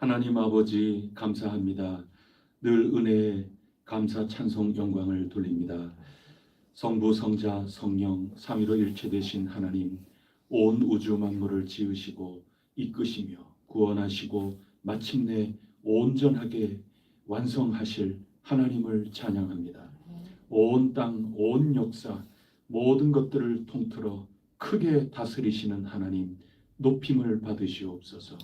하나님 아버지 감사합니다. 늘 은혜에 감사 찬송 영광을 돌립니다. 성부 성자 성령 삼위로 일체되신 하나님, 온 우주 만물을 지으시고 이끄시며 구원하시고 마침내 온전하게 완성하실 하나님을 찬양합니다. 온 땅, 온 역사, 모든 것들을 통틀어 크게 다스리시는 하나님, 높임을 받으시옵소서.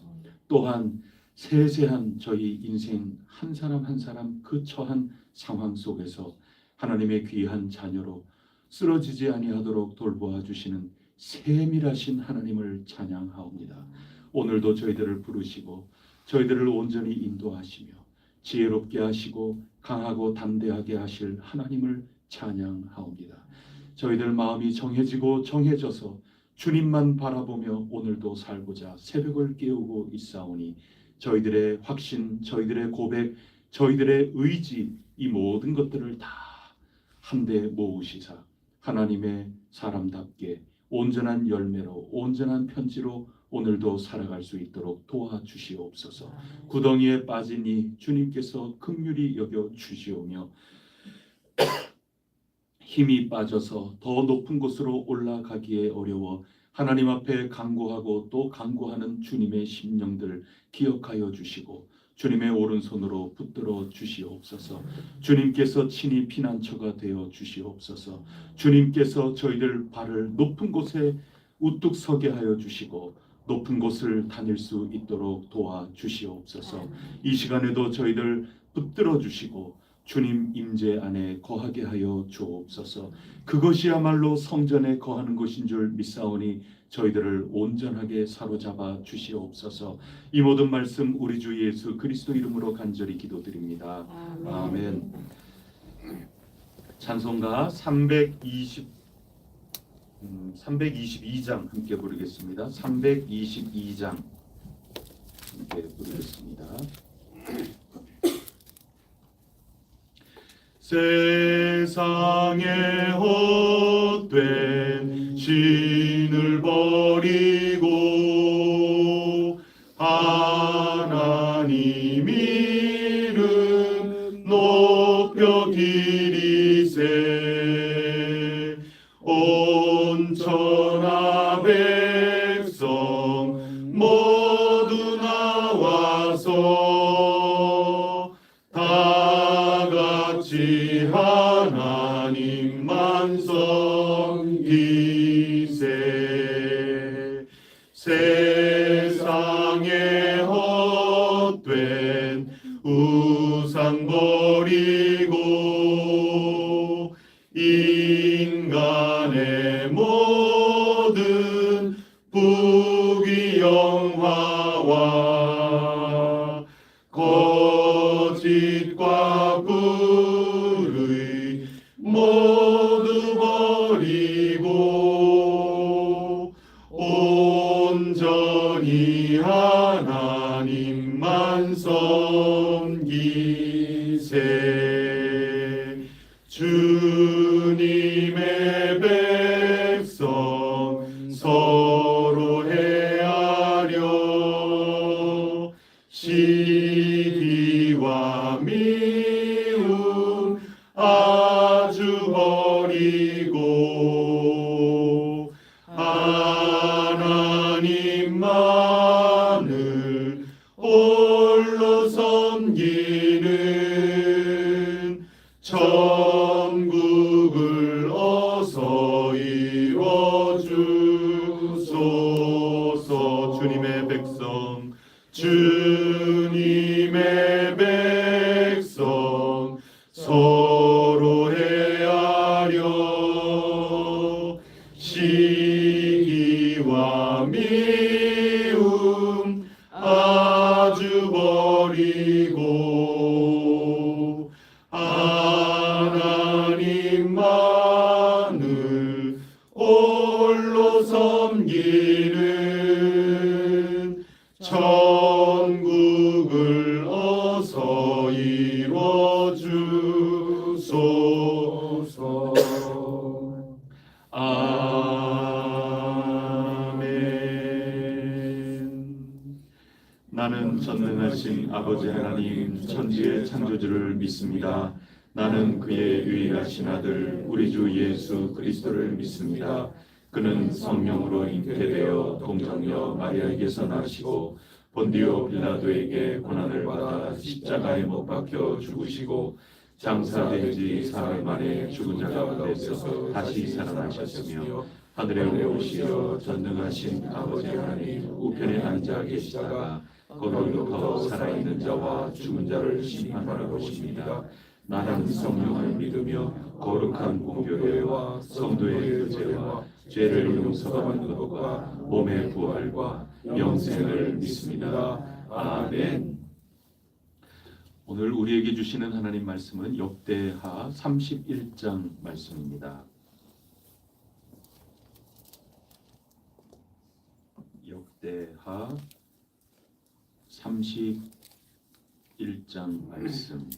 또한 세세한 저희 인생 한 사람 한 사람 그 처한 상황 속에서 하나님의 귀한 자녀로 쓰러지지 아니하도록 돌보아 주시는 세밀하신 하나님을 찬양하옵니다. 오늘도 저희들을 부르시고 저희들을 온전히 인도하시며 지혜롭게 하시고 강하고 담대하게 하실 하나님을 찬양하옵니다. 저희들 마음이 정해지고 정해져서 주님만 바라보며 오늘도 살고자 새벽을 깨우고 있사오니 저희들의 확신, 저희들의 고백, 저희들의 의지, 이 모든 것들을 다 한데 모으시사 하나님의 사람답게 온전한 열매로 온전한 편지로 오늘도 살아갈 수 있도록 도와주시옵소서. 구덩이에 빠지니 주님께서 긍휼히 여겨 주시오며 힘이 빠져서 더 높은 곳으로 올라가기에 어려워 하나님 앞에 간구하고 또 간구하는 주님의 심령들 기억하여 주시고 주님의 오른손으로 붙들어 주시옵소서. 주님께서 친히 피난처가 되어 주시옵소서. 주님께서 저희들 발을 높은 곳에 우뚝 서게 하여 주시고 높은 곳을 다닐 수 있도록 도와주시옵소서. 이 시간에도 저희들 붙들어 주시고 주님 임재 안에 거하게 하여 주옵소서. 그것이야말로 성전에 거하는 것인 줄 믿사오니 저희들을 온전하게 사로잡아 주시옵소서. 이 모든 말씀 우리 주 예수 그리스도 이름으로 간절히 기도드립니다. 아멘. 찬송가 322장 함께 부르겠습니다. 322장 함께 부르겠습니다. 세상에 헛된 신을 버리고 하나님 이름 높여 기리세 온 천하 백성 모두 나와서 다같이 하나님만 섬기세. 세상에 헛된 우상 버리고 인간의 모든 부귀영화와 거짓과 불의 모두 버리고 온전히 하나님만 섬기세. 주님의 백성 서로 헤아려 시기와 미움 아주 버리고 하나님만을 홀로 섬기는 천국을 어서 이뤄주소서. 주님의 백성, 주님의 백성 서로 헤아려 시기와 미움 아주 버리고 하나님만을 홀로 섬기는 천국을 어서 이뤄주소서. 아멘. 나는 나는 전능하신 아버지 하나님 천지의 창조주를 믿습니다. 나는 그의 유일하신 아들 우리 주 예수 그리스도를 믿습니다. 그는 성령으로 잉태되어 동정녀 마리아에게서 나시고 본디오 빌라도에게 고난을 받아 십자가에 못 박혀 죽으시고 장사된 지 사흘 만에 죽은 자 가운데서 다시 살아나셨으며 하늘에 오르시어 전능하신 아버지 하나님 우편에 앉아 계시다가 거기로부터 살아있는 자와 죽은 자를 심판하러 오십니다. 나는 성령을 믿으며 거룩한 공교회와 성도의 교제와 죄를 용서받는 것과 몸의 부활과 영생을 믿습니다. 아멘. 오늘 우리에게 주시는 하나님 말씀은 역대하 31장 말씀입니다. 역대하 31장 말씀.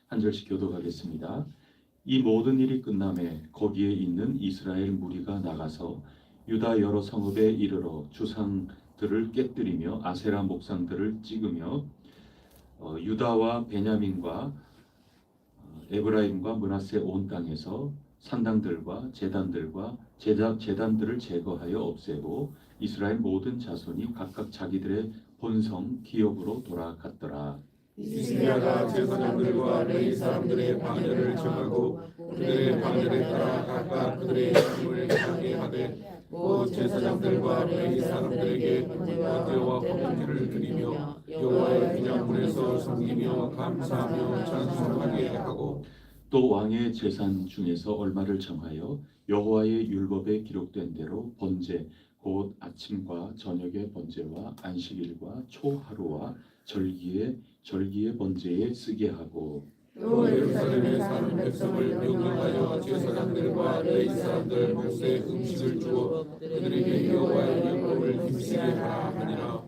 한 절씩 교독하겠습니다. 이 모든 일이 끝남에 거기에 있는 이스라엘 무리가 나가서 유다 여러 성읍에 이르러 주상들을 깨뜨리며 아세라 목상들을 찍으며 유다와 베냐민과 에브라임과 므낫세 온 땅에서 산당들과 제단들을 제거하여 없애고 이스라엘 모든 자손이 각각 자기들의 본성 기업으로 돌아갔더라. 히스기야가 제사장들과 레위 사람들의 방해를 정하고 그들의 방해를 따라 각각 그들의 힘을 향해 하되 곧 제사장들과 레위 사람들에게 번제와 화목제를 드리며 여호와의 기념물에서 섬기며 감사하며 찬송하게 하고 또 왕의 제산 중에서 얼마를 정하여 여호와의 율법에 기록된 대로 번제 곧 아침과 저녁의 번제와 안식일과 초하루와 절기의 번제에 쓰게 하고 또 예루살렘에 사는 백성을 명령하여 제사장들과 레위 사람들 몫에 음식을 주어 그들에게 여호와의 율법을 힘쓰게 하라 하니라.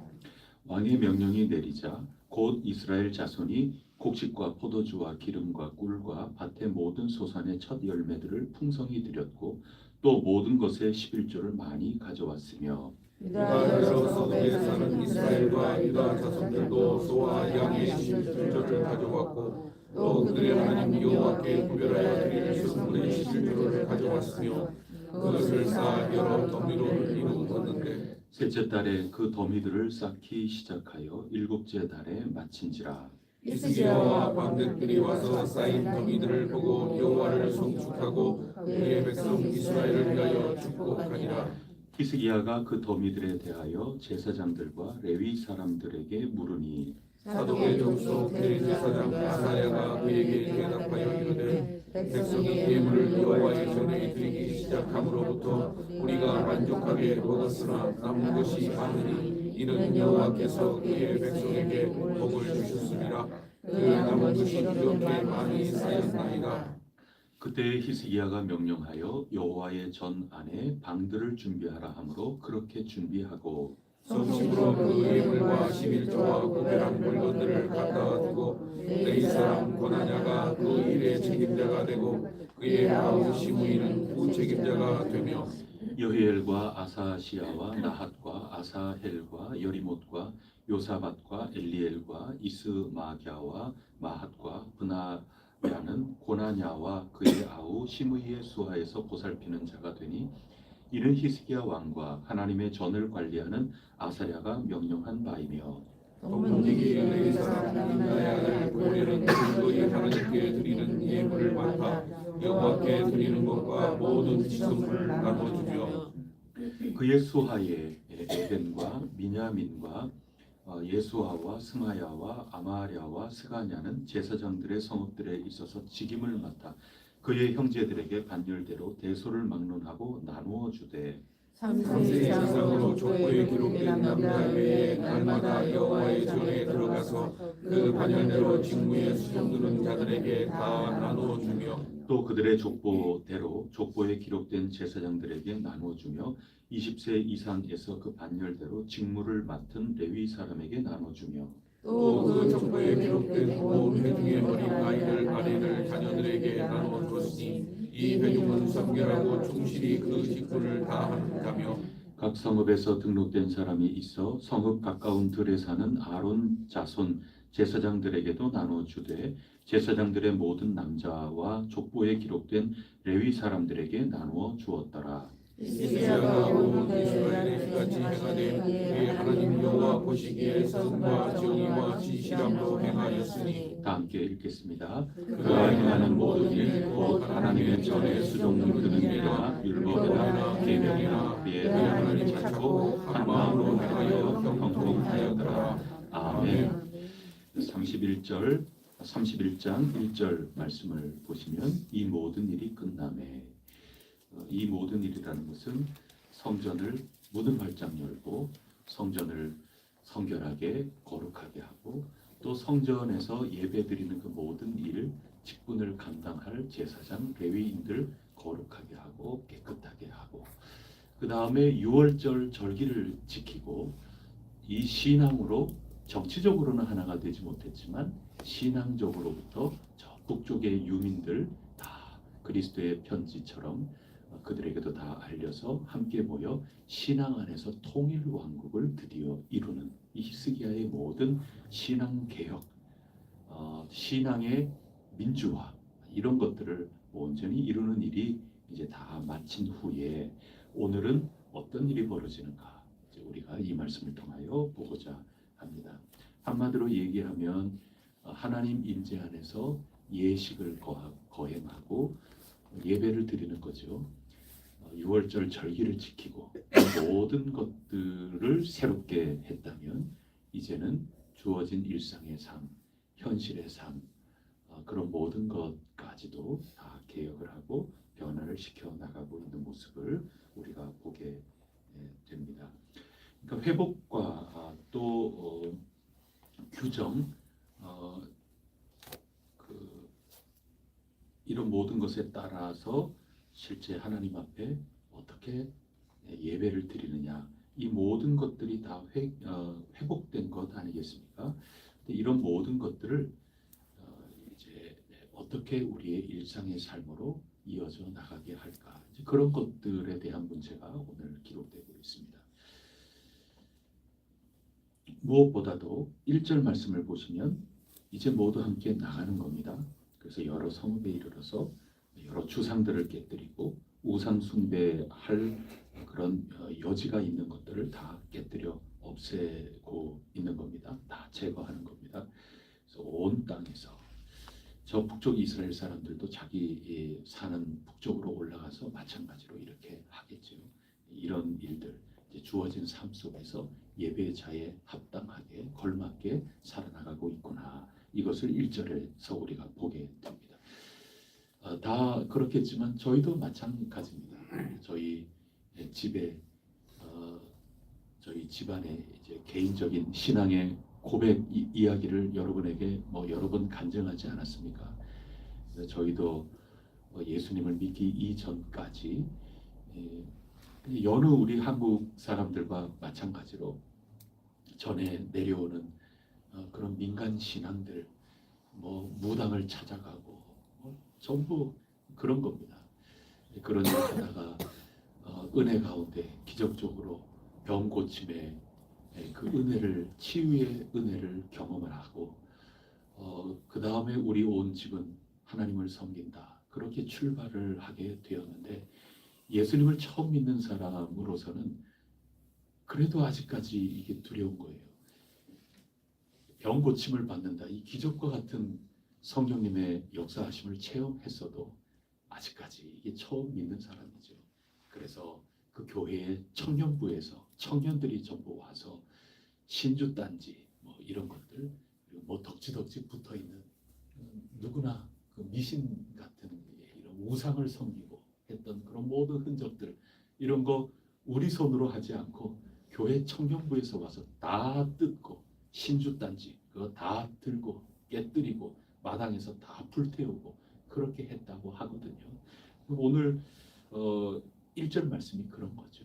왕의 명령이 내리자 곧 이스라엘 자손이 곡식과 포도주와 기름과 꿀과 밭의 모든 소산의 첫 열매들을 풍성히 드렸고 또 모든 것의 11조를 많이 가져왔으며 유다 여러 성읍에 사는 이스라엘과 유다 자손들도 소와 양의 11조를 가져왔고 또 그들의 하나님 여호와께 구별하여 드릴 성물의 11조를 가져왔으며 그것을 쌓아 여러 더미로 이루었는데 셋째 달에 그 더미들을 쌓기 시작하여 일곱째 달에 마친지라. 히스기야와 방백들이 와서 쌓인 더미들을 보고 여호와를 송축하고 그의 백성 이스라엘을 위하여 축복하니라. 히스기야가 그 더미들에 대하여 제사장들과 레위 사람들에게 물으니 사독의 족속 대제사장 아사야가 그에게 대답하여 이르되 백성이 예물을 여호와의 전에 드리기 시작함으로부터 우리가 만족하게 먹었으나 남은 것이 많으니 이는 여호와께서 그의 백성에게 복을 주셨습니다. 그 남은 것이 이렇게 많이 쌓였나이다. 그때 히스기야가 명령하여 여호와의 전 안에 방들을 준비하라 하므로 그렇게 준비하고 성심으로 그 예물과 11조와 구별한 물건들을 갖다 두고 레위 사람 고나냐가 그 일의 책임자가 되고 그의 아우 시므이는 부책임자가 되며 여히엘과 아사시야와 나핫과 아사헬과 여리못과 요사밧과 엘리엘과 이스마갸와 마핫과 브나야는 고나냐와 그의 아우 시므이의 수하에서 보살피는 자가 되니 이는 히스기야 왕과 하나님의 전을 관리하는 아사랴가 명령한 바이며 동문지기 레위 사람 민나의 아들 고레는 그의 하나님께 드리는 예물을 맡아 여호와께 드리는 것과 모든 지성을 나눠주며 그의 수하에 에덴과 미냐민과 예수아와 스마야와 아마랴와 스가냐는 제사장들의 성읍들에 있어서 직임을 맡아 그의 형제들에게 반열대로 대소를 막론하고 나누어 주되 3세 이상으로 족보에 기록된 남자 외에 날마다 여호와의 전에 들어가서 그 반열대로 직무에 수종드는 자들에게 다 나누어 주며 또 그들의 족보대로 족보에 기록된 제사장들에게 나누어 주며 20세 이상에서 그 반열대로 직무를 맡은 레위 사람에게 나눠 주며 또 그 족보에 기록된 온 회중의 어린 아이들 아내들 자녀들에게 나누어 줬으니 이 회중은 정결하고 충실히 그 직분을 다하는 자며 각 성읍에서 등록된 사람이 있어 성읍 가까운 들에 사는 아론 자손 제사장들에게도 나누어 주되 제사장들의 모든 남자와 족보에 기록된 레위 사람들에게 나누어 주었더라. 이스야가 온 이스라엘의 피같이 행하되 그의 하나님 여호와 보시기에 선과 정의와 진실함으로 행하였으니. 다 함께 읽겠습니다. 그가 행하는 모든 일, 곧 하나님의 전에 수종을 드는 일이나 율법이나 계명이나 그의 하나님 찾고 한 마음으로 행하여 형통하였더라. 아멘. 31절 31장 1절 말씀을 보시면 이 모든 일이 끝남에, 이 모든 일이라는 것은 성전을 문을 활짝 열고 성전을 성결하게 거룩하게 하고 또 성전에서 예배드리는 그 모든 일 직분을 감당할 제사장 레위인들 거룩하게 하고 깨끗하게 하고 그 다음에 유월절 절기를 지키고 이 신앙으로 정치적으로는 하나가 되지 못했지만 신앙적으로부터 저 북쪽의 유민들 다 그리스도의 편지처럼 그들에게도 다 알려서 함께 모여 신앙 안에서 통일 왕국을 드디어 이루는 이 히스기야의 모든 신앙 개혁, 신앙의 민주화 이런 것들을 온전히 이루는 일이 이제 다 마친 후에 오늘은 어떤 일이 벌어지는가 이제 우리가 이 말씀을 통하여 보고자 합니다. 한마디로 얘기하면 하나님 임재 안에서 예식을 거행하고 예배를 드리는 거죠. 유월절 절기를 지키고 모든 것들을 새롭게 했다면 이제는 주어진 일상의 삶, 현실의 삶 그런 모든 것까지도 다 개혁을 하고 변화를 시켜 나가고 있는 모습을 우리가 보게 됩니다. 그러니까 회복과 또 규정 이런 모든 것에 따라서 실제 하나님 앞에 어떻게 예배를 드리느냐 이 모든 것들이 다 회복된 것 아니겠습니까? 근데 이런 모든 것들을 이제 어떻게 우리의 일상의 삶으로 이어져 나가게 할까 이제 그런 것들에 대한 문제가 오늘 기록되고 있습니다. 무엇보다도 1절 말씀을 보시면 이제 모두 함께 나가는 겁니다. 그래서 여러 성읍에 이르러서 여러 주상들을 깨뜨리고 우상 숭배할 그런 여지가 있는 것들을 다 깨뜨려 없애고 있는 겁니다. 다 제거하는 겁니다. 그래서 온 땅에서 저 북쪽 이스라엘 사람들도 자기 사는 북쪽으로 올라가서 마찬가지로 이렇게 하겠죠. 이런 일들 이제 주어진 삶 속에서 예배자에 합당하게 걸맞게 살아나가고 있구나. 이것을 1절에서 우리가 보게 됩니다. 다 그렇겠지만 저희도 마찬가지입니다. 저희 집에 저희 집안의 이제 개인적인 신앙의 고백 이야기를 여러분에게 여러 번 간증하지 않았습니까? 저희도 예수님을 믿기 이전까지 여느 우리 한국 사람들과 마찬가지로 전에 내려오는 그런 민간 신앙들, 무당을 찾아가고 전부 그런 겁니다. 그런 일 하다가 은혜 가운데 기적적으로 병 고침에 그 은혜를 치유의 은혜를 경험을 하고 그 다음에 우리 온 집은 하나님을 섬긴다. 그렇게 출발을 하게 되었는데 예수님을 처음 믿는 사람으로서는 그래도 아직까지 이게 두려운 거예요. 병 고침을 받는다. 이 기적과 같은 성령님의 역사하심을 체험했어도 아직까지 이게 처음 믿는 사람이죠. 그래서 그 교회의 청년부에서 청년들이 전부 와서 신주단지 이런 것들 그리고 덕지덕지 붙어 있는 누구나 그 미신 같은 이런 우상을 섬기고 했던 그런 모든 흔적들 이런 거 우리 손으로 하지 않고 교회 청년부에서 와서 다 뜯고 신주단지 그거 다 들고 깨뜨리고 마당에서 다 불태우고 그렇게 했다고 하거든요. 오늘 1절 말씀이 그런 거죠.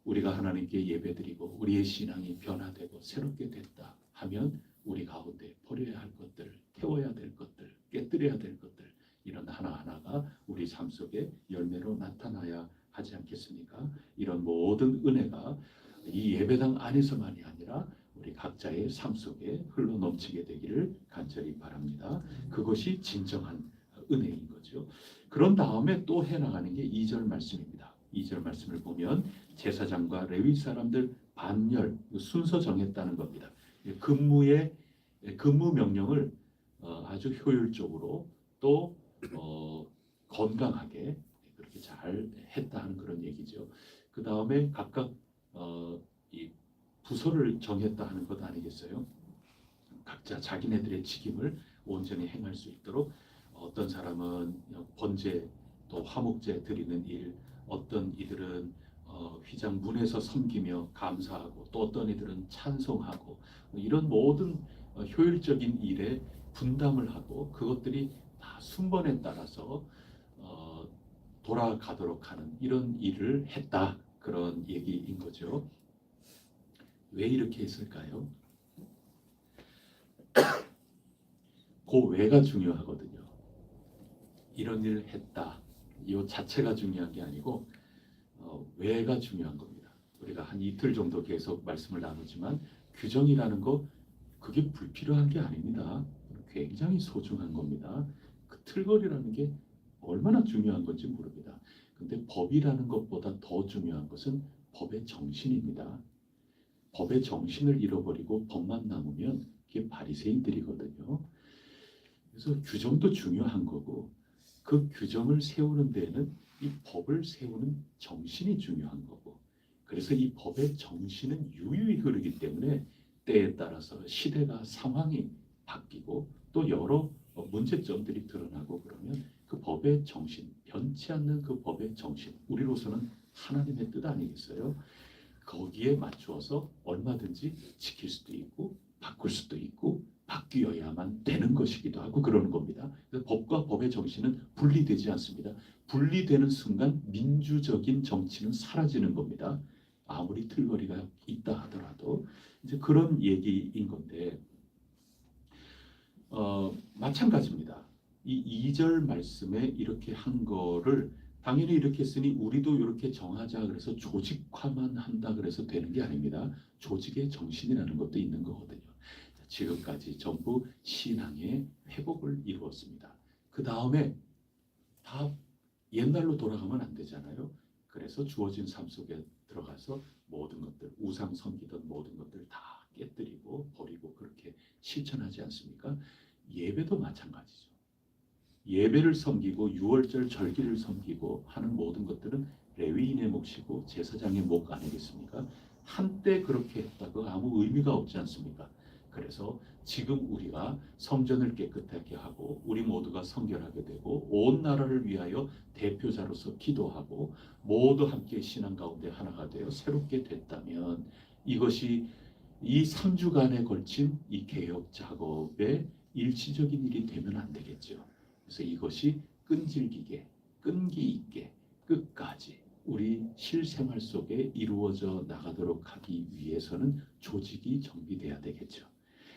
우리가 하나님께 예배드리고 우리의 신앙이 변화되고 새롭게 됐다 하면 우리 가운데 버려야 할 것들, 태워야 될 것들, 깨뜨려야 될 것들 이런 하나하나가 우리 삶 속에 열매로 나타나야 하지 않겠습니까? 이런 모든 은혜가 이 예배당 안에서만이 아니라 우리 각자의 삶 속에 흘러 넘치게 되기를 간절히 바랍니다. 그것이 진정한 은혜인 거죠. 그런 다음에 또 해나가는 게 2절 말씀입니다. 2절 말씀을 보면 제사장과 레위 사람들 반열 순서 정했다는 겁니다. 근무 명령을 아주 효율적으로 또 건강하게 그렇게 잘 했다는 그런 얘기죠. 그 다음에 각각 이 부서를 정했다 하는 것 아니겠어요? 각자 자기네들의 직임을 온전히 행할 수 있도록 어떤 사람은 번제 또 화목제 드리는 일, 어떤 이들은 휘장 문에서 섬기며 감사하고 또 어떤 이들은 찬송하고 이런 모든 효율적인 일에 분담을 하고 그것들이 다 순번에 따라서 돌아가도록 하는 이런 일을 했다 그런 얘기인 거죠. 왜 이렇게 했을까요? 그 왜가 중요하거든요. 이런 일을 했다. 이 자체가 중요한 게 아니고 왜가 중요한 겁니다. 우리가 한 이틀 정도 계속 말씀을 나누지만 규정이라는 거 그게 불필요한 게 아닙니다. 굉장히 소중한 겁니다. 그 틀거리라는 게 얼마나 중요한 건지 모릅니다. 근데 법이라는 것보다 더 중요한 것은 법의 정신입니다. 법의 정신을 잃어버리고 법만 남으면 그게 바리새인들이거든요. 그래서 규정도 중요한 거고 그 규정을 세우는 데에는 이 법을 세우는 정신이 중요한 거고 그래서 이 법의 정신은 유유히 흐르기 때문에 때에 따라서 시대가 상황이 바뀌고 또 여러 문제점들이 드러나고 그러면 그 법의 정신, 변치 않는 그 법의 정신, 우리로서는 하나님의 뜻 아니겠어요? 거기에 맞추어서 얼마든지 지킬 수도 있고 바꿀 수도 있고 바뀌어야만 되는 것이기도 하고 그러는 겁니다. 그래서 법과 법의 정신은 분리되지 않습니다. 분리되는 순간 민주적인 정치는 사라지는 겁니다. 아무리 틀거리가 있다 하더라도 이제 그런 얘기인 건데 마찬가지입니다. 이 2절 말씀에 이렇게 한 거를 당연히 이렇게 했으니 우리도 이렇게 정하자 그래서 조직화만 한다 그래서 되는 게 아닙니다. 조직의 정신이라는 것도 있는 거거든요. 지금까지 전부 신앙의 회복을 이루었습니다. 그 다음에 다 옛날로 돌아가면 안 되잖아요. 그래서 주어진 삶 속에 들어가서 모든 것들, 우상 섬기던 모든 것들 다 깨뜨리고 버리고 그렇게 실천하지 않습니까? 예배도 마찬가지죠. 예배를 섬기고 유월절 절기를 섬기고 하는 모든 것들은 레위인의 몫이고 제사장의 몫 아니겠습니까? 한때 그렇게 했다고 아무 의미가 없지 않습니까? 그래서 지금 우리가 성전을 깨끗하게 하고 우리 모두가 성결하게 되고 온 나라를 위하여 대표자로서 기도하고 모두 함께 신앙 가운데 하나가 되어 새롭게 됐다면 이것이 이 3주간에 걸친 이 개혁 작업의 일시적인 일이 되면 안 되겠죠. 그래서 이것이 끈질기게 끈기 있게 끝까지 우리 실생활 속에 이루어져 나가도록 하기 위해서는 조직이 정비돼야 되겠죠.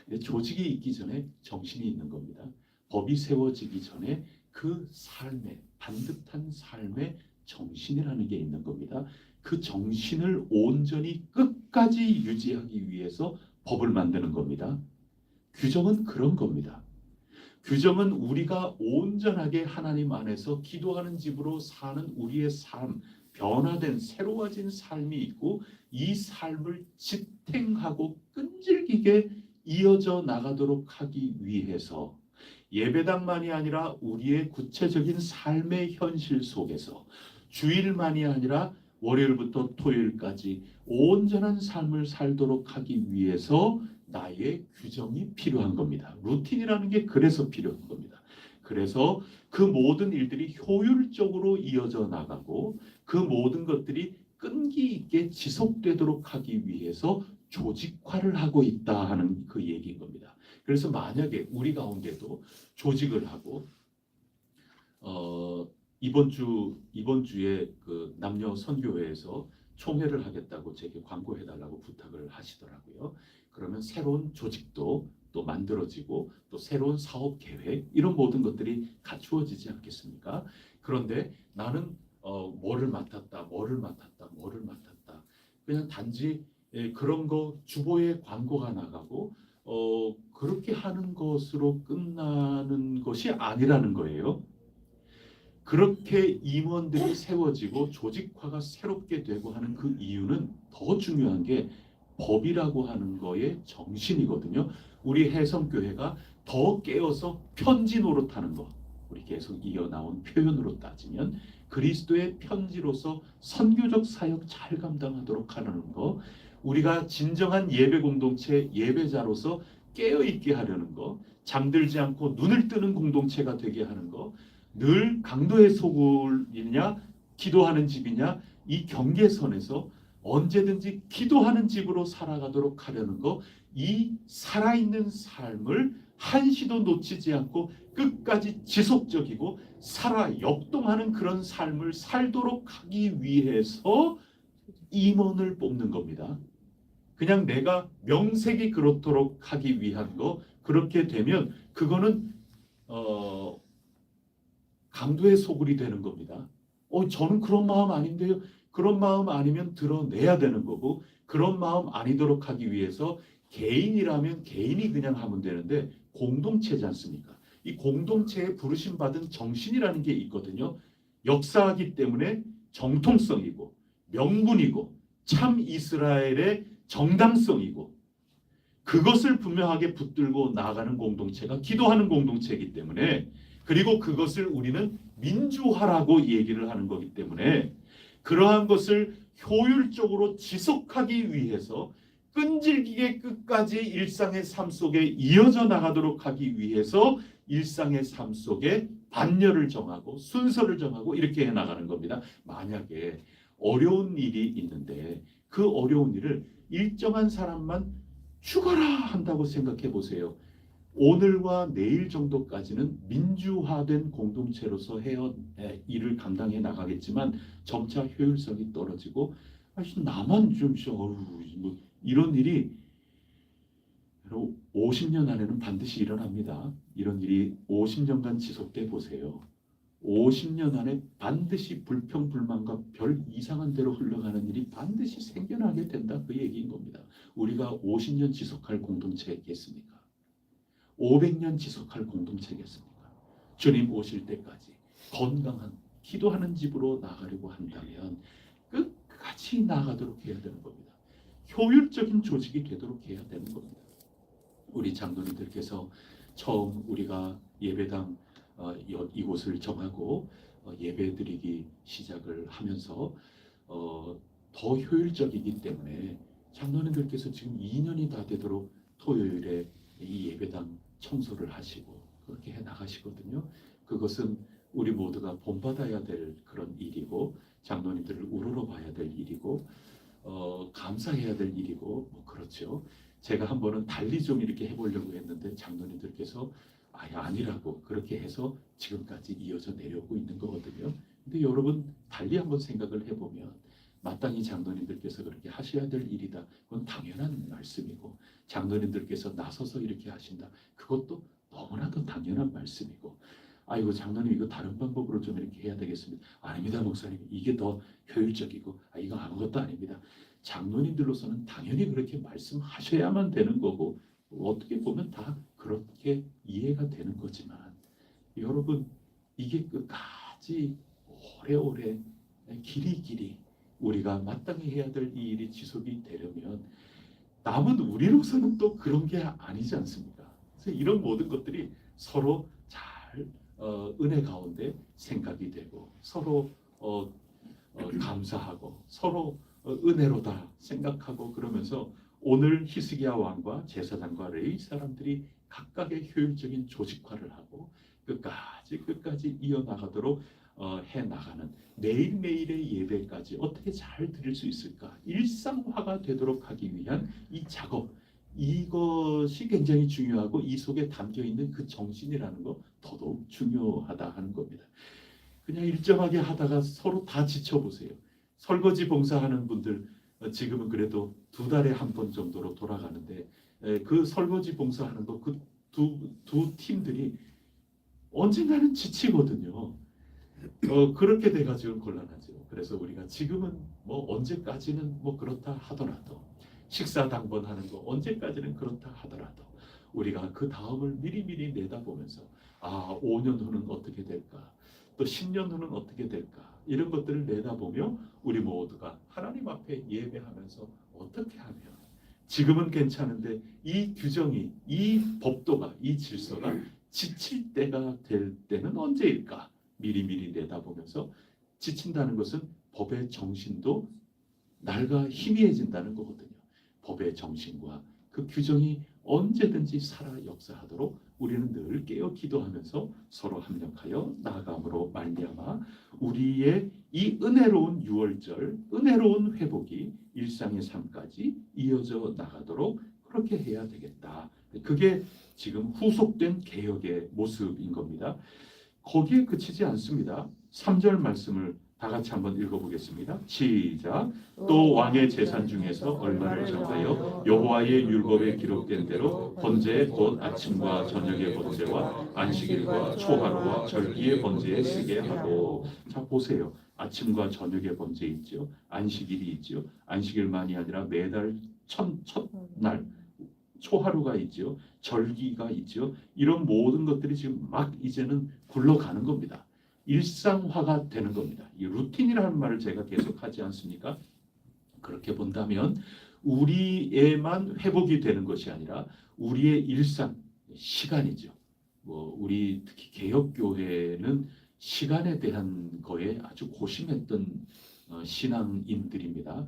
근데 조직이 있기 전에 정신이 있는 겁니다. 법이 세워지기 전에 그 삶의 반듯한 삶의 정신이라는 게 있는 겁니다. 그 정신을 온전히 끝까지 유지하기 위해서 법을 만드는 겁니다. 규정은 그런 겁니다. 규정은 우리가 온전하게 하나님 안에서 기도하는 집으로 사는 우리의 삶, 변화된 새로워진 삶이 있고 이 삶을 지탱하고 끈질기게 이어져 나가도록 하기 위해서 예배당만이 아니라 우리의 구체적인 삶의 현실 속에서 주일만이 아니라 월요일부터 토요일까지 온전한 삶을 살도록 하기 위해서 나의 규정이 필요한 겁니다. 루틴이라는 게 그래서 필요한 겁니다. 그래서 그 모든 일들이 효율적으로 이어져 나가고 그 모든 것들이 끈기 있게 지속되도록 하기 위해서 조직화를 하고 있다 하는 그 얘기인 겁니다. 그래서 만약에 우리 가운데도 조직을 하고 이번 주에 그 남녀 선교회에서 총회를 하겠다고 제게 광고해달라고 부탁을 하시더라고요. 그러면 새로운 조직도 또 만들어지고 또 새로운 사업 계획 이런 모든 것들이 갖추어지지 않겠습니까? 그런데 나는 뭐를 맡았다 그냥 단지 그런 거 주보에 광고가 나가고 그렇게 하는 것으로 끝나는 것이 아니라는 거예요. 그렇게 임원들이 세워지고 조직화가 새롭게 되고 하는 그 이유는 더 중요한 게 법이라고 하는 거의 정신이거든요. 우리 해성교회가 더 깨어서 편지 노릇하는 거, 우리 계속 이어나온 표현으로 따지면 그리스도의 편지로서 선교적 사역 잘 감당하도록 하는 거, 우리가 진정한 예배 공동체 예배자로서 깨어있게 하려는 거, 잠들지 않고 눈을 뜨는 공동체가 되게 하는 거, 늘 강도의 소굴이냐 기도하는 집이냐 이 경계선에서 언제든지 기도하는 집으로 살아가도록 하려는 거, 이 살아있는 삶을 한시도 놓치지 않고 끝까지 지속적이고 살아 역동하는 그런 삶을 살도록 하기 위해서 임원을 뽑는 겁니다. 그냥 내가 명색이 그렇도록 하기 위한 거, 그렇게 되면 그거는 강도의 소굴이 되는 겁니다. 저는 그런 마음 아닌데요. 그런 마음 아니면 드러내야 되는 거고, 그런 마음 아니도록 하기 위해서 개인이라면 개인이 그냥 하면 되는데 공동체지 않습니까? 이 공동체에 부르심 받은 정신이라는 게 있거든요. 역사하기 때문에 정통성이고 명분이고 참 이스라엘의 정당성이고 그것을 분명하게 붙들고 나아가는 공동체가 기도하는 공동체이기 때문에, 그리고 그것을 우리는 민주화라고 얘기를 하는 거기 때문에 그러한 것을 효율적으로 지속하기 위해서 끈질기게 끝까지 일상의 삶 속에 이어져 나가도록 하기 위해서 일상의 삶 속에 반열을 정하고 순서를 정하고 이렇게 해나가는 겁니다. 만약에 어려운 일이 있는데 그 어려운 일을 일정한 사람만 죽어라 한다고 생각해 보세요. 오늘과 내일 정도까지는 민주화된 공동체로서 일을 감당해 나가겠지만 점차 효율성이 떨어지고 나만 좀 뭐 이런 일이 50년 안에는 반드시 일어납니다. 이런 일이 50년간 지속돼 보세요. 50년 안에 반드시 불평불만과 별 이상한 대로 흘러가는 일이 반드시 생겨나게 된다, 그 얘기인 겁니다. 우리가 50년 지속할 공동체겠습니까? 500년 지속할 공동체겠습니까? 주님 오실 때까지 건강한 기도하는 집으로 나가려고 한다면 끝까지 나가도록 해야 되는 겁니다. 효율적인 조직이 되도록 해야 되는 겁니다. 우리 장로님들께서 처음 우리가 예배당 이곳을 정하고 예배드리기 시작을 하면서 더 효율적이기 때문에 장로님들께서 지금 2년이 다 되도록 토요일에 이 예배당 청소를 하시고 그렇게 해 나가시거든요. 그것은 우리 모두가 본받아야 될 그런 일이고 장로님들을 우러러봐야 될 일이고 감사해야 될 일이고 뭐 그렇죠. 제가 한 번은 달리 좀 이렇게 해보려고 했는데 장로님들께서 아니라고 그렇게 해서 지금까지 이어져 내려오고 있는 거거든요. 근데 여러분 달리 한번 생각을 해보면 마땅히 장로님들께서 그렇게 하셔야 될 일이다. 그건 당연한 말씀이고 장로님들께서 나서서 이렇게 하신다. 그것도 너무나도 당연한 말씀이고 아이고 장로님 이거 다른 방법으로 좀 이렇게 해야 되겠습니다. 아닙니다 목사님 이게 더 효율적이고 이거 아무것도 아닙니다. 장로님들로서는 당연히 그렇게 말씀하셔야만 되는 거고 어떻게 보면 다 그렇게 이해가 되는 거지만 여러분 이게 끝까지 오래오래 길이 우리가 마땅히 해야 될 이 일이 지속이 되려면 남은 우리로서는 또 그런 게 아니지 않습니까? 그래서 이런 모든 것들이 서로 잘 은혜 가운데 생각이 되고 서로 감사하고 서로 은혜로다 생각하고 그러면서 오늘 히스기야 왕과 제사장과 레위 사람들이 각각의 효율적인 조직화를 하고 끝까지 이어나가도록 해나가는 매일매일의 예배까지 어떻게 잘 드릴 수 있을까 일상화가 되도록 하기 위한 이 작업 이것이 굉장히 중요하고 이 속에 담겨있는 그 정신이라는 거 더더욱 중요하다 하는 겁니다. 그냥 일정하게 하다가 서로 다 지쳐보세요. 설거지 봉사하는 분들 지금은 그래도 2달에 한 번 정도로 돌아가는데 그 설거지 봉사하는 거 그 두 팀들이 언젠가는 지치거든요. 그렇게 돼가지고 곤란하죠. 그래서 우리가 지금은 뭐 언제까지는 뭐 그렇다 하더라도 식사 당번하는 거 언제까지는 그렇다 하더라도 우리가 그 다음을 미리미리 내다보면서 5년 후는 어떻게 될까? 또 10년 후는 어떻게 될까? 이런 것들을 내다보며 우리 모두가 하나님 앞에 예배하면서 어떻게 하면 지금은 괜찮은데 이 규정이, 이 법도가, 이 질서가 지칠 때가 될 때는 언제일까? 미리미리 내다보면서 지친다는 것은 법의 정신도 날과 희미해진다는 거거든요. 법의 정신과 그 규정이 언제든지 살아 역사하도록 우리는 늘 깨어 기도하면서 서로 합력하여 나아감으로 말미암아 우리의 이 은혜로운 유월절, 은혜로운 회복이 일상의 삶까지 이어져 나가도록 그렇게 해야 되겠다. 그게 지금 후속된 개혁의 모습인 겁니다. 거기에 그치지 않습니다. 3절 말씀을 다 같이 한번 읽어보겠습니다. 시작. 또 왕의 재산 중에서 얼마를 정하여 여호와의 율법에 기록된 대로 번제 곧 아침과 저녁의 번제와 안식일과 초하루와 절기의 번제에 쓰게 하고. 자 보세요. 아침과 저녁의 번제 있죠. 안식일이 있죠. 안식일만이 아니라 매달 첫날 초하루가 있죠. 절기가 있죠. 이런 모든 것들이 지금 막 이제는 굴러가는 겁니다. 일상화가 되는 겁니다. 이 루틴이라는 말을 제가 계속 하지 않습니까? 그렇게 본다면 우리에만 회복이 되는 것이 아니라 우리의 일상, 시간이죠. 우리 특히 개혁교회는 시간에 대한 거에 아주 고심했던 신앙인들입니다.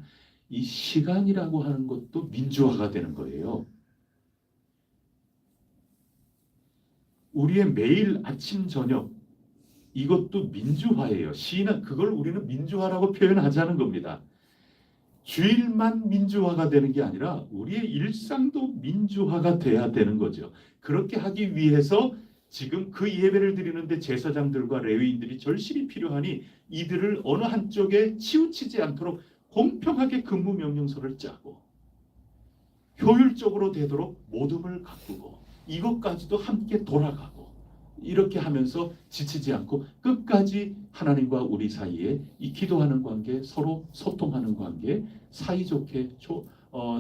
이 시간이라고 하는 것도 민주화가 되는 거예요. 우리의 매일 아침 저녁 이것도 민주화예요. 시는 그걸 우리는 민주화라고 표현하자는 겁니다. 주일만 민주화가 되는 게 아니라 우리의 일상도 민주화가 돼야 되는 거죠. 그렇게 하기 위해서 지금 그 예배를 드리는데 제사장들과 레위인들이 절실히 필요하니 이들을 어느 한쪽에 치우치지 않도록 공평하게 근무 명령서를 짜고 효율적으로 되도록 모둠을 가꾸고 이것까지도 함께 돌아가고 이렇게 하면서 지치지 않고 끝까지 하나님과 우리 사이에 이 기도하는 관계, 서로 소통하는 관계, 사이좋게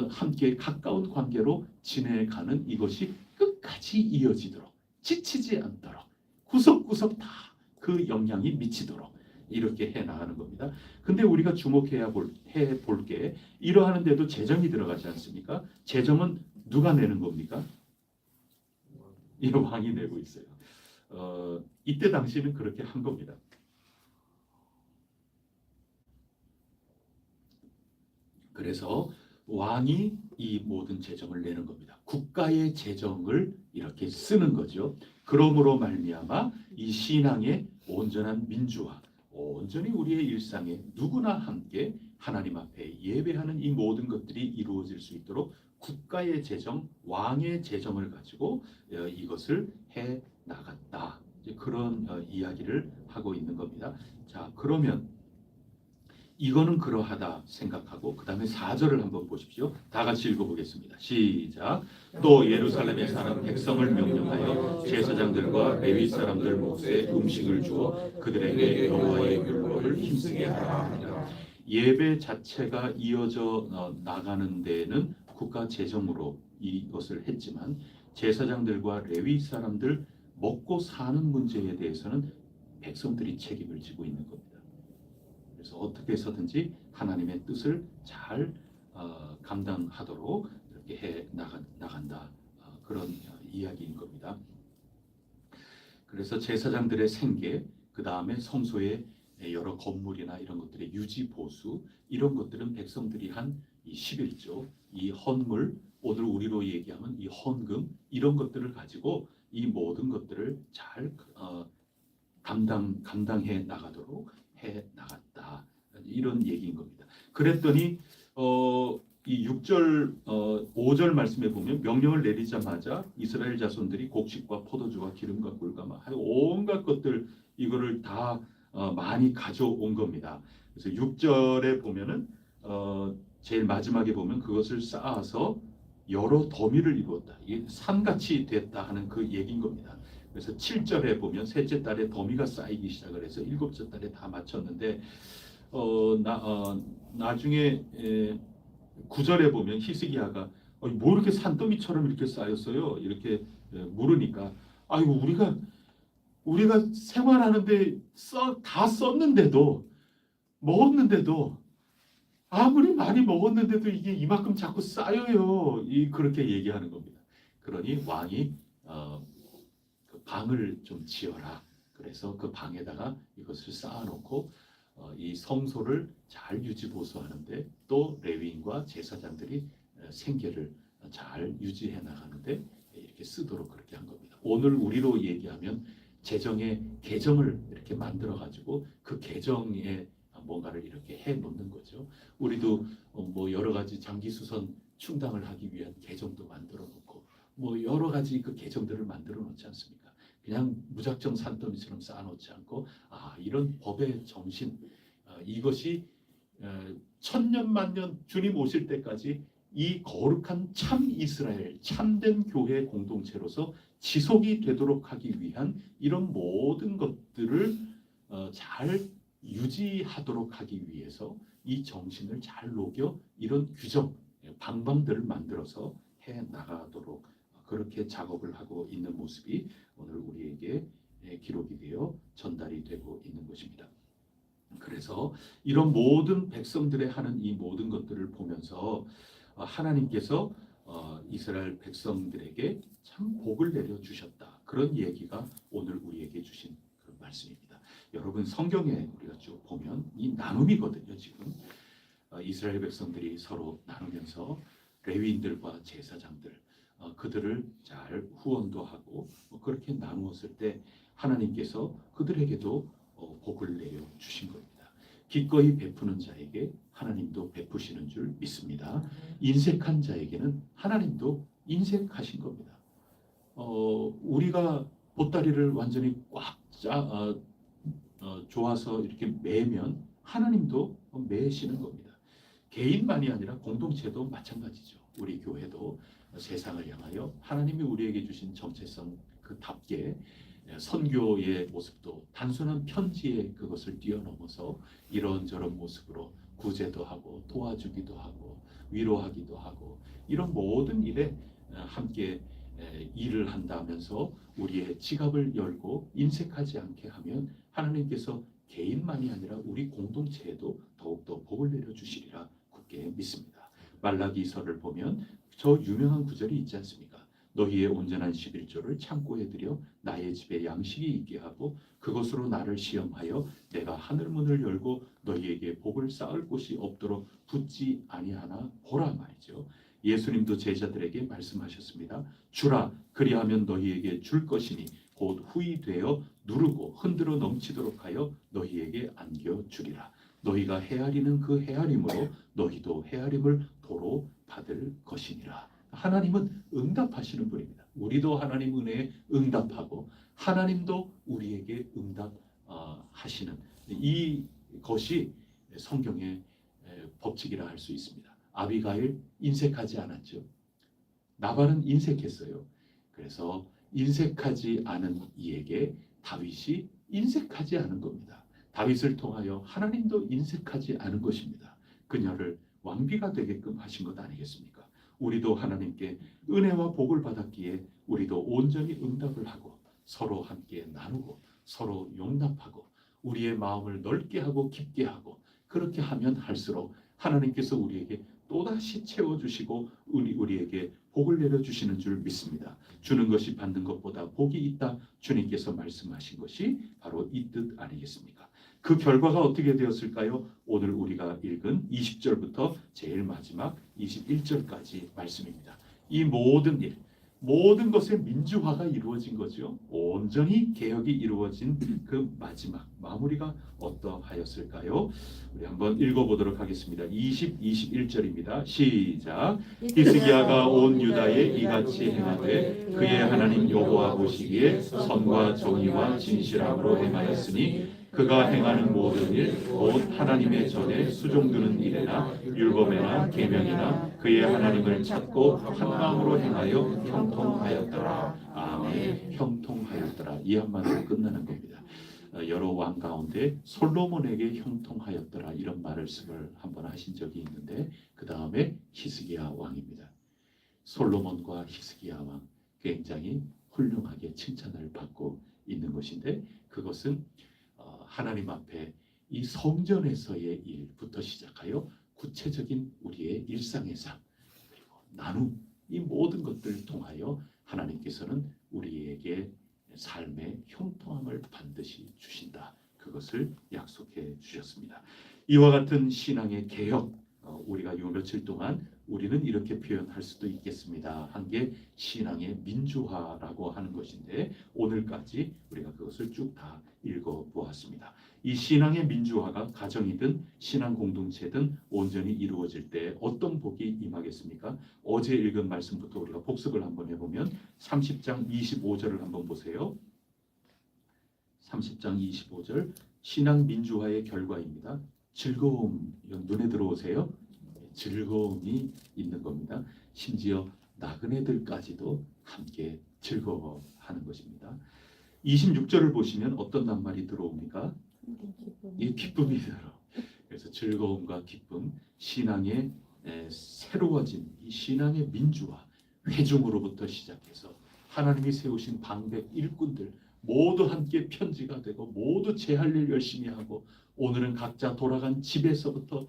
함께 가까운 관계로 지내가는 이것이 끝까지 이어지도록 지치지 않도록 구석구석 다 그 영향이 미치도록 이렇게 해나가는 겁니다. 근데 우리가 주목해야 볼 게 이러하는데도 재정이 들어가지 않습니까? 재정은 누가 내는 겁니까? 이 왕이 내고 있어요. 이때 당시는 그렇게 한 겁니다. 그래서 왕이 이 모든 재정을 내는 겁니다. 국가의 재정을 이렇게 쓰는 거죠. 그러므로 말미암아 이 신앙의 온전한 민주화, 온전히 우리의 일상에 누구나 함께 하나님 앞에 예배하는 이 모든 것들이 이루어질 수 있도록 국가의 재정, 왕의 재정을 가지고 이것을 해 나갔다. 그런 이야기를 하고 있는 겁니다. 자, 그러면 이거는 그러하다 생각하고 그 다음에 4절을 한번 보십시오. 다 같이 읽어보겠습니다. 시작. 또 예루살렘에 사는 백성을 명령하여 제사장들과 레위 사람들 몫에 음식을 주어 그들에게 여호와의 율법을 힘쓰게 하라 하니라. 예배 자체가 이어져 나가는 데에는 국가 재정으로 이것을 했지만 제사장들과 레위 사람들 먹고 사는 문제에 대해서는 백성들이 책임을 지고 있는 겁니다. 그래서 어떻게 해서든지 하나님의 뜻을 잘 감당하도록 이렇게 해 나간다. 그런 이야기인 겁니다. 그래서 제사장들의 생계, 그 다음에 성소의 여러 건물이나 이런 것들의 유지 보수, 이런 것들은 백성들이 한 이 11조, 이 헌물, 오늘 우리로 얘기하면 이 헌금, 이런 것들을 가지고 이 모든 것들을 잘 감당해 나가도록 해 나갔다. 이런 얘기인 겁니다. 그랬더니 이 6절 5절 말씀에 보면 명령을 내리자마자 이스라엘 자손들이 곡식과 포도주와 기름과 꿀과 온갖 것들 이거를 다 많이 가져온 겁니다. 그래서 6절에 보면은 제일 마지막에 보면 그것을 쌓아서 여러 더미를 이루었다. 이게 산같이 됐다 하는 그 얘기인 겁니다. 그래서 7절에 보면 셋째 달에 더미가 쌓이기 시작을 해서 일곱째 달에 다 마쳤는데 나중에 9절에 보면 히스기야가 뭐 이렇게 산더미처럼 이렇게 쌓였어요? 이렇게 물으니까 아이고 우리가 생활하는데 다 썼는데도 먹었는데도 아무리 많이 먹었는데도 이게 이만큼 자꾸 쌓여요. 그렇게 얘기하는 겁니다. 그러니 왕이 그 방을 좀 지어라. 그래서 그 방에다가 이것을 쌓아놓고 이 성소를 잘 유지보수하는데 또 레위인과 제사장들이 생계를 잘 유지해 나가는데 이렇게 쓰도록 그렇게 한 겁니다. 오늘 우리로 얘기하면 재정의 계정을 이렇게 만들어 가지고 그 계정에 뭔가를 이렇게 해 놓는 거죠. 우리도 뭐 여러 가지 장기수선 충당을 하기 위한 계정도 만들어 놓고 뭐 여러 가지 그 계정들을 만들어 놓지 않습니까? 그냥 무작정 산더미처럼 쌓아놓지 않고 이런 법의 정신 이것이 천년 만년 주님 오실 때까지 이 거룩한 참 이스라엘 참된 교회 공동체로서 지속이 되도록 하기 위한 이런 모든 것들을 잘 유지하도록 하기 위해서 이 정신을 잘 녹여 이런 규정 방법들을 만들어서 해 나가도록 그렇게 작업을 하고 있는 모습이 오늘 우리에게 기록이 되어 전달이 되고 있는 것입니다. 그래서 이런 모든 백성들의 하는 이 모든 것들을 보면서 하나님께서 이스라엘 백성들에게 참 복을 내려 주셨다. 그런 얘기가 오늘 우리에게 주신 그런 말씀입니다. 여러분 성경에 우리가 쭉 보면 이 나눔이거든요. 지금 이스라엘 백성들이 서로 나누면서 레위인들과 제사장들 그들을 잘 후원도 하고 그렇게 나누었을 때 하나님께서 그들에게도 복을 내려 주신 겁니다. 기꺼이 베푸는 자에게 하나님도 베푸시는 줄 믿습니다. 인색한 자에게는 하나님도 인색하신 겁니다. 우리가 보따리를 완전히 꽉 조아서 이렇게 매면 하나님도 매시는 겁니다. 개인만이 아니라 공동체도 마찬가지죠. 우리 교회도 세상을 향하여 하나님이 우리에게 주신 정체성 그답게 선교의 모습도 단순한 편지에 그것을 뛰어넘어서 이런저런 모습으로 구제도 하고 도와주기도 하고 위로하기도 하고 이런 모든 일에 함께 일을 한다면서 우리의 지갑을 열고 인색하지 않게 하면 하나님께서 개인만이 아니라 우리 공동체에도 더욱더 복을 내려주시리라 굳게 믿습니다. 말라기서를 보면 저 유명한 구절이 있지 않습니까? 너희의 온전한 11조를 창고에 들여 나의 집에 양식이 있게 하고 그것으로 나를 시험하여 내가 하늘문을 열고 너희에게 복을 쌓을 곳이 없도록 붙지 아니하나 보라 말이죠. 예수님도 제자들에게 말씀하셨습니다. 주라 그리하면 너희에게 줄 것이니 곧 후이 되어 누르고 흔들어 넘치도록 하여 너희에게 안겨주리라. 너희가 헤아리는 그 헤아림으로 너희도 헤아림을 도로 받을 것이니라. 하나님은 응답하시는 분입니다. 우리도 하나님 은혜에 응답하고 하나님도 우리에게 응답하시는 이것이 성경의 법칙이라 할 수 있습니다. 아비가일 인색하지 않았죠. 나발은 인색했어요. 그래서 인색하지 않은 이에게 다윗이 인색하지 않은 겁니다. 다윗을 통하여 하나님도 인색하지 않은 것입니다. 그녀를 왕비가 되게끔 하신 것 아니겠습니까? 우리도 하나님께 은혜와 복을 받았기에 우리도 온전히 응답을 하고 서로 함께 나누고 서로 용납하고 우리의 마음을 넓게 하고 깊게 하고 그렇게 하면 할수록 하나님께서 우리에게 또다시 채워주시고 우리에게 복을 내려주시는 줄 믿습니다. 주는 것이 받는 것보다 복이 있다. 주님께서 말씀하신 것이 바로 이 뜻 아니겠습니까? 그 결과가 어떻게 되었을까요? 오늘 우리가 읽은 20절부터 제일 마지막 21절까지 말씀입니다. 이 모든 일, 모든 것의 민주화가 이루어진 거죠. 온전히 개혁이 이루어진 그 마지막 마무리가 어떠하였을까요? 우리 한번 읽어보도록 하겠습니다. 21절입니다. 시작. 히스기야가 온 유다에 이같이 행하되 그의 하나님 여호와 보시기에 선과 정의와 진실함으로 행하였으니 그가 행하는 모든 일 곧 하나님의 전에 수종드는 일이나 율법이나 계명이나 그의 하나님을 찾고 한 마음으로 행하여 형통하였더라. 아멘. 형통하였더라. 이 한마디로 끝나는 겁니다. 여러 왕 가운데 솔로몬에게 형통하였더라 이런 말씀을 한번 하신 적이 있는데 그 다음에 히스기야 왕입니다. 솔로몬과 히스기야 왕 굉장히 훌륭하게 칭찬을 받고 있는 것인데 그것은 하나님 앞에 이 성전에서의 일부터 시작하여 구체적인 우리의 일상의 삶 그리고 나눔 이 모든 것들을 통하여 하나님께서는 우리에게 삶의 형통함을 반드시 주신다. 그것을 약속해 주셨습니다. 이와 같은 신앙의 개혁 우리가 요 며칠 동안 우리는 이렇게 표현할 수도 있겠습니다. 한 게 신앙의 민주화라고 하는 것인데 오늘까지 우리가 그것을 쭉 다 읽어보았습니다. 이 신앙의 민주화가 가정이든 신앙 공동체든 온전히 이루어질 때 어떤 복이 임하겠습니까? 어제 읽은 말씀부터 우리가 복습을 한번 해보면 30장 25절을 한번 보세요. 30장 25절 신앙 민주화의 결과입니다. 즐거움 이건 눈에 들어오세요? 즐거움이 있는 겁니다. 심지어 나그네들까지도 함께 즐거워하는 것입니다. 26절을 보시면 어떤 낱말이 들어옵니까? 이 기쁨이 들어. 그래서 즐거움과 기쁨, 신앙의 새로워진 이 신앙의 민주화, 회중으로부터 시작해서 하나님이 세우신 방백 일꾼들 모두 함께 편지가 되고 모두 제 할 일 열심히 하고 오늘은 각자 돌아간 집에서부터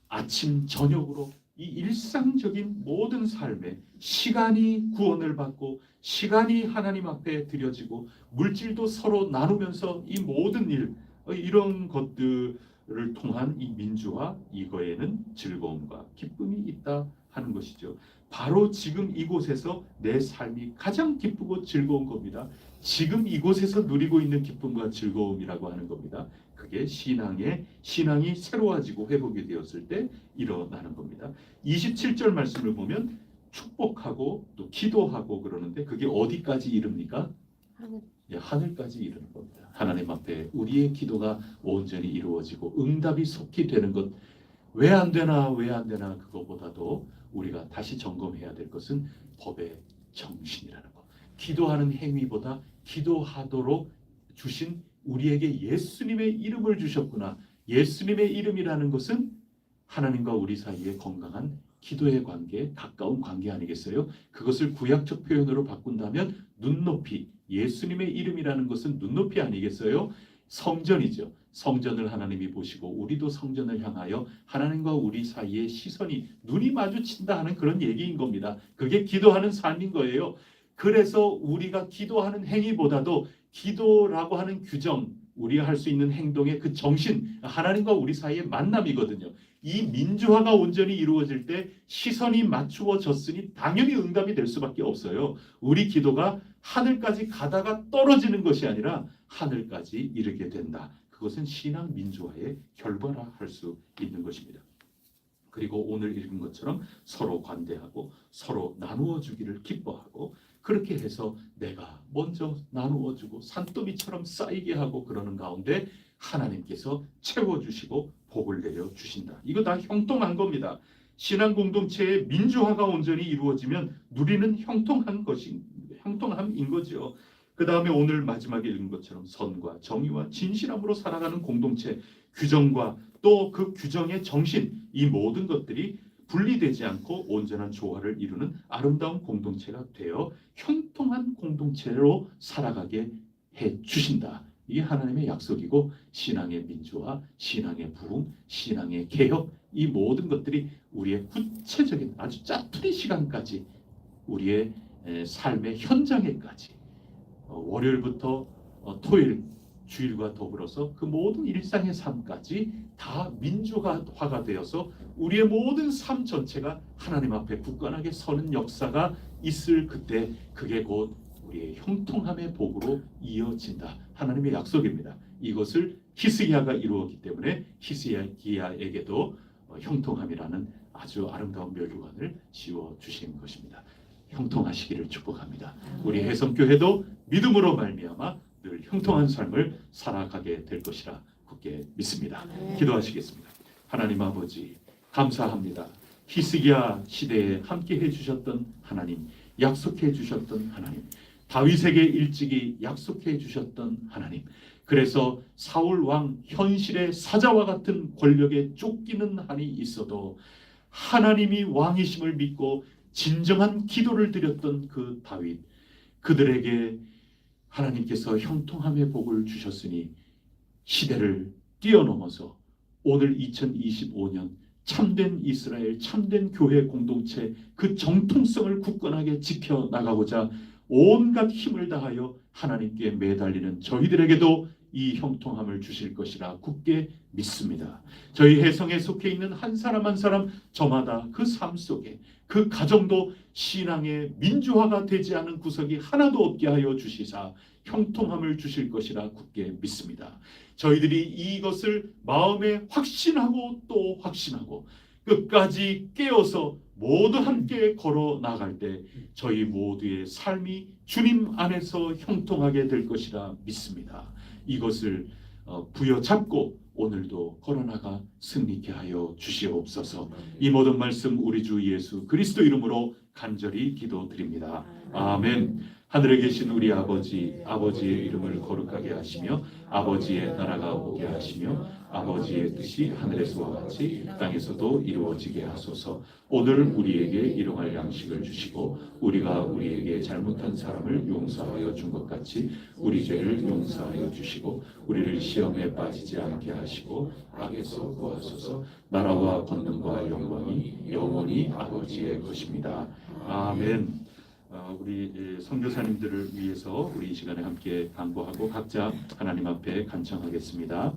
아침 저녁으로 이 일상적인 모든 삶에 시간이 구원을 받고 시간이 하나님 앞에 드려지고 물질도 서로 나누면서 이 모든 일 이런 것들을 통한 이 민주화 이거에는 즐거움과 기쁨이 있다 하는 것이죠. 바로 지금 이곳에서 내 삶이 가장 기쁘고 즐거운 겁니다. 지금 이곳에서 누리고 있는 기쁨과 즐거움이라고 하는 겁니다. 그게 신앙이 새로워지고 회복이 되었을 때 일어나는 겁니다. 27절 말씀을 보면 축복하고 또 기도하고 그러는데 그게 어디까지 이릅니까? 하늘까지 이르는 겁니다. 하나님 앞에 우리의 기도가 온전히 이루어지고 응답이 속히 되는 것 왜 안 되나 그거보다도 우리가 다시 점검해야 될 것은 법의 정신이라는 것. 기도하는 행위보다 기도하도록 주신 우리에게 예수님의 이름을 주셨구나. 예수님의 이름이라는 것은 하나님과 우리 사이의 건강한 기도의 관계, 가까운 관계 아니겠어요? 그것을 구약적 표현으로 바꾼다면 눈높이, 예수님의 이름이라는 것은 눈높이 아니겠어요? 성전이죠. 성전을 하나님이 보시고 우리도 성전을 향하여 하나님과 우리 사이의 시선이 눈이 마주친다 하는 그런 얘기인 겁니다. 그게 기도하는 삶인 거예요. 그래서 우리가 기도하는 행위보다도 기도라고 하는 규정, 우리가 할 수 있는 행동의 그 정신, 하나님과 우리 사이의 만남이거든요. 이 민주화가 온전히 이루어질 때 시선이 맞추어졌으니 당연히 응답이 될 수밖에 없어요. 우리 기도가 하늘까지 가다가 떨어지는 것이 아니라 하늘까지 이르게 된다. 그것은 신앙 민주화의 결과라 할 수 있는 것입니다. 그리고 오늘 읽은 것처럼 서로 관대하고 서로 나누어 주기를 기뻐하고 그렇게 해서 내가 먼저 나누어 주고 산더미처럼 쌓이게 하고 그러는 가운데 하나님께서 채워주시고 복을 내려 주신다. 이거 다 형통한 겁니다. 신앙 공동체의 민주화가 온전히 이루어지면 누리는 형통함인 거죠. 그 다음에 오늘 마지막에 읽은 것처럼 선과 정의와 진실함으로 살아가는 공동체, 규정과 또 그 규정의 정신, 이 모든 것들이 분리되지 않고 온전한 조화를 이루는 아름다운 공동체가 되어 형통한 공동체로 살아가게 해 주신다. 이게 하나님의 약속이고 신앙의 민주화, 신앙의 부흥, 신앙의 개혁 이 모든 것들이 우리의 구체적인 아주 짜투리 시간까지 우리의 삶의 현장에까지 월요일부터 토요일 주일과 더불어서 그 모든 일상의 삶까지 다 민주화가 되어서 우리의 모든 삶 전체가 하나님 앞에 굳건하게 서는 역사가 있을 그때 그게 곧 우리의 형통함의 복으로 이어진다. 하나님의 약속입니다. 이것을 히스기야가 이루었기 때문에 히스기야에게도 형통함이라는 아주 아름다운 멸류관을 지워 주신 것입니다. 형통하시기를 축복합니다. 우리 해성교회도 믿음으로 말미암아 늘 형통한 삶을 살아가게 될 것이라 굳게 믿습니다. 기도하시겠습니다. 하나님 아버지 감사합니다. 히스기야 시대에 함께 해주셨던 하나님, 약속해 주셨던 하나님, 다윗에게 일찍이 약속해 주셨던 하나님, 그래서 사울 왕 현실의 사자와 같은 권력에 쫓기는 한이 있어도 하나님이 왕이심을 믿고 진정한 기도를 드렸던 그 다윗, 그들에게 하나님께서 형통함의 복을 주셨으니 시대를 뛰어넘어서 오늘 2025년 참된 이스라엘, 참된 교회 공동체 그 정통성을 굳건하게 지켜나가고자 온갖 힘을 다하여 하나님께 매달리는 저희들에게도 이 형통함을 주실 것이라 굳게 믿습니다. 저희 혜성에 속해 있는 한 사람 한 사람 저마다 그 삶 속에 그 가정도 신앙의 민주화가 되지 않은 구석이 하나도 없게 하여 주시사 형통함을 주실 것이라 굳게 믿습니다. 저희들이 이것을 마음에 확신하고 또 확신하고 끝까지 깨어서 모두 함께 걸어 나갈 때 저희 모두의 삶이 주님 안에서 형통하게 될 것이라 믿습니다. 이것을 부여잡고 오늘도 걸어나가 승리케 하여 주시옵소서. 이 모든 말씀 우리 주 예수 그리스도 이름으로 간절히 기도드립니다. 아멘. 하늘에 계신 우리 아버지, 아버지의 이름을 거룩하게 하시며 아버지의 나라가 오게 하시며 아버지의 뜻이 하늘에서와 같이 땅에서도 이루어지게 하소서. 오늘 우리에게 일용할 양식을 주시고 우리가 우리에게 잘못한 사람을 용서하여 준 것 같이 우리 죄를 용서하여 주시고 우리를 시험에 빠지지 않게 하시고 악에서 구하소서. 나라와 권능과 영광이 영원히 아버지의 것입니다. 아멘. 우리 선교사님들을 위해서 우리 이 시간에 함께 간구하고 각자 하나님 앞에 간청하겠습니다.